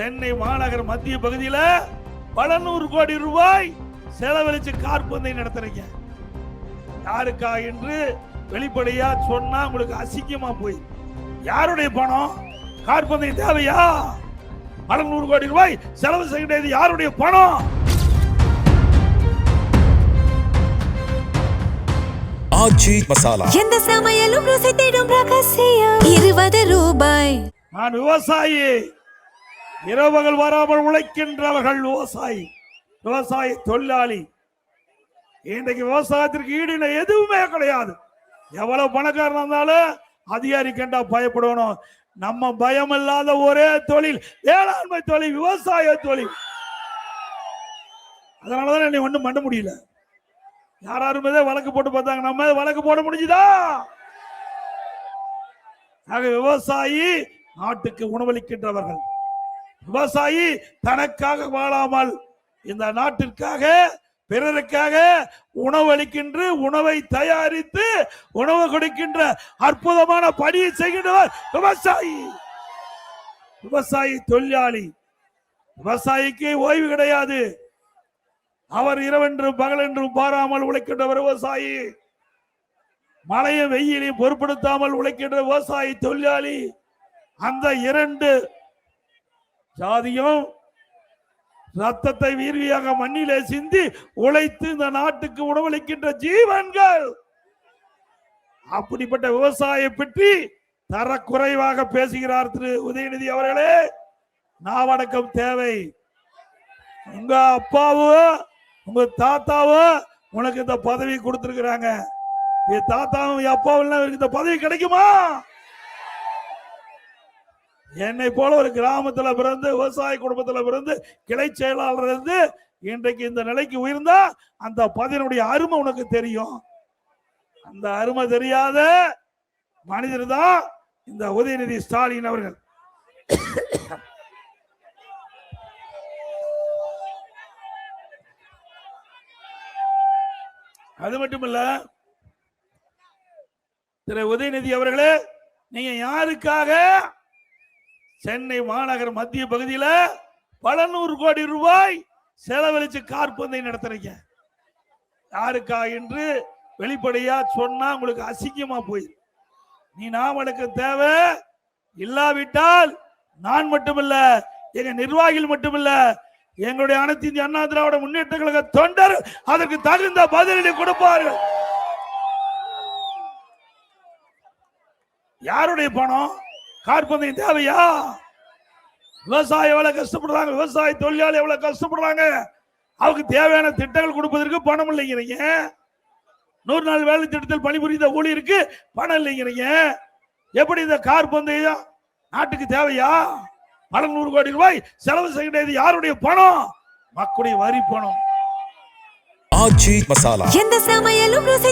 சென்னை மாநகர் மத்திய பகுதியில பல 100 கோடி ரூபாய் செலவழிச்சு காற்பந்தை நடத்துறீங்க. யாருக்கா என்று வெளிப்படையா சொன்னா உங்களுக்கு அசிங்கமா போய். யாருடைய பணம்? காற்பந்தை தேவையா? பல 100 கோடி ரூபாய் செலவு செய்ய யாருடைய பணம்? ஆச்சி மசாலா. எந்த சமையலும் ருசி தேடும் ரகசியம் 20 ரூபாய். நான் விவசாயி. இரவுகள் வராமல் உழைக்கின்றவர்கள் விவசாயி, விவசாய தொழிலாளி. இன்றைக்கு விவசாயத்திற்கு ஈடு எதுவுமே கிடையாது. எவ்வளவு பணக்காரன் இருந்தாலும் அதிகாரி கண்டா பயப்படணும். நம்ம பயம் இல்லாத ஒரே தொழில் வேளாண்மை தொழில், விவசாய தொழில். அதனாலதான் என்னை ஒண்ணும் பண்ண முடியல. யாருமே வழக்கு போட்டு பார்த்தாங்க, நம்ம வழக்கு போட முடிஞ்சுதா? ஆக விவசாயி நாட்டுக்கு உணவளிக்கின்றவர்கள். விவசாயி தனக்காக வாழாமல் இந்த நாட்டிற்காக பிறருக்காக உணவளிக்கின்ற, உணவை தயாரித்து உணவு கொடுக்கின்ற அற்புதமான பணியை செய்கின்றவர் விவசாயி. விவசாயி தொழிலாளி. விவசாயிக்கு ஓய்வு கிடையாது. அவர் இரவென்றும் பகலென்றும் பாராமல் உழைக்கின்றவர் விவசாயி. மழையும் வெயிலையும் பொருட்படுத்தாமல் உழைக்கின்ற விவசாயி தொழிலாளி. அந்த 2 ஜாதியும் ரத்தத்தை வீர்வியாக மண்ணிலே சிந்தி உழைத்து இந்த நாட்டுக்கு உணவளிக்கின்ற ஜீவன்கள். அப்படிப்பட்ட விவசாயியை பற்றி தரக்குறைவாக பேசுகிறார் திரு உதயநிதி அவர்களே. நாவடக்கம் தேவை. உங்க அப்பாவும் உங்க தாத்தாவும் உனக்கு இந்த பதவி கொடுத்திருக்கிறாங்க. என் தாத்தாவும் அப்பாவும் இந்த பதவி கிடைக்குமா? என்னை போல ஒரு கிராமத்துல பிறந்து விவசாய குடும்பத்துல பிறந்து கிளை செயலாளர் இருந்து இன்றைக்கு இந்த நிலைக்கு உயர்ந்தா அந்த பதவியினுடைய அருமை உனக்கு தெரியும். அந்த அருமை தெரியாத மனிதர் தான் இந்த உதயநிதி ஸ்டாலின் அவர்கள். அது மட்டுமல்ல, திரு உதயநிதி அவர்களே, நீங்க யாருக்காக சென்னை மாநகர் மத்திய பகுதியில பல 100 கோடி ரூபாய் செலவழிச்சு காற்பந்தை நடத்துறீங்க? யாருக்கா என்று வெளிப்படையா சொன்னா உங்களுக்கு அசிங்கமா போய். நீ நாமளுக்கு தேவை. இல்லாவிட்டால் நான் மட்டுமல்ல, எங்க நிர்வாகிகள் மட்டுமல்ல, எங்களுடைய அனைத்து இந்திய அண்ணா திராவிட முன்னேற்ற கழக தொண்டர் அதற்கு தகுந்த பதிலடி கொடுப்பார்கள். யாருடைய பணம்? காற்பந்தை தேவையா? விவசாயம் எவ்வளவு கஷ்டப்படுறாங்க, விவசாய தொழிலாளி எவ்வளவு கஷ்டப்படுறாங்க. அவருக்கு தேவையான திட்டங்கள் கொடுப்பதற்கு பணம் இல்லைங்கிறீங்க. 100 நாள் வேலை திட்டத்தில் பணிபுரிந்த ஊழியருக்கு பணம் இல்லைங்கிறீங்க. எப்படி இந்த காற்பந்தயம் நாட்டுக்கு தேவையா? பல 100 கோடி ரூபாய் செலவு செய்ய யாருடைய பணம்? மக்களுடைய வரி பணம். ஆச்சி மசாலா. எந்த சமையலும் ருசி